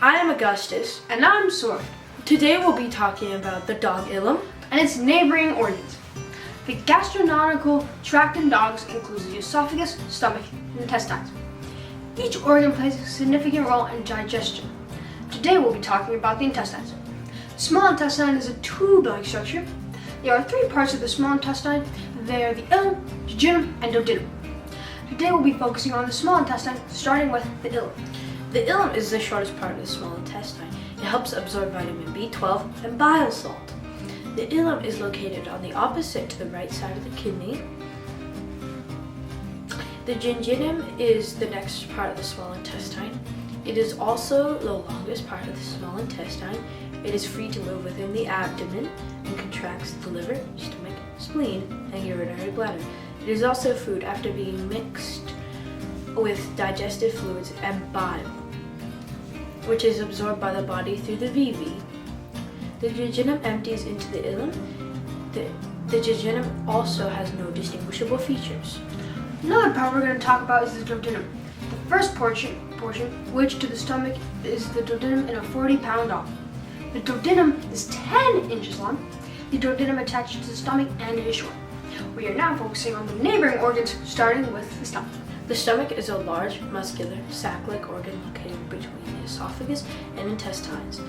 I am Augustus. And I'm Sorab. Today we'll be talking about the dog ileum And its neighboring organs. The gastronomical tract in dogs includes the esophagus, stomach, and intestines. Each organ plays a significant role in digestion. Today we'll be talking about the intestines. The small intestine is a tube-like structure. There are three parts of the small intestine. They are the ileum, jejunum, and duodenum. Today we'll be focusing on the small intestine, starting with the ileum. The ileum is the shortest part of the small intestine. It helps absorb vitamin B12 and bile salt. The ileum is located on the opposite to the right side of the kidney. The jejunum is the next part of the small intestine. It is also the longest part of the small intestine. It is free to move within the abdomen and contracts the liver, stomach, spleen, and urinary bladder. It is also food after being mixed with digestive fluids and bile, which is absorbed by the body through the VV. The jejunum empties into the ileum. The jejunum also has no distinguishable features. Another part we're going to talk about is the duodenum. The first portion, which to the stomach is the duodenum in a 40-pound dog. The duodenum is 10 inches long. The duodenum attaches to the stomach and is short. We are now focusing on the neighboring organs, starting with the stomach. The stomach is a large, muscular, sac-like organ located between the esophagus and intestines.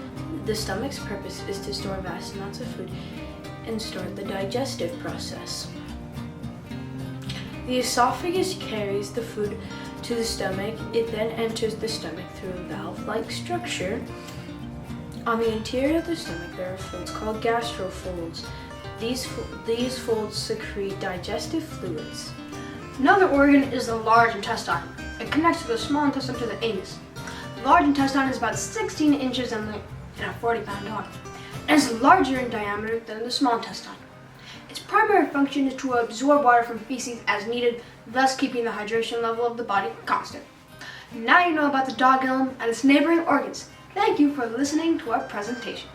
The stomach's purpose is to store vast amounts of food and start the digestive process. The esophagus carries the food to the stomach. It then enters the stomach through a valve-like structure. On the interior of the stomach, there are folds called gastrofolds. These folds secrete digestive fluids. Another organ is the large intestine. It connects to the small intestine to the anus. The large intestine is about 16 inches in length and a 40-pound dog, and is larger in diameter than the small intestine. Its primary function is to absorb water from feces as needed, thus keeping the hydration level of the body constant. Now you know about the dog ileum and its neighboring organs. Thank you for listening to our presentation.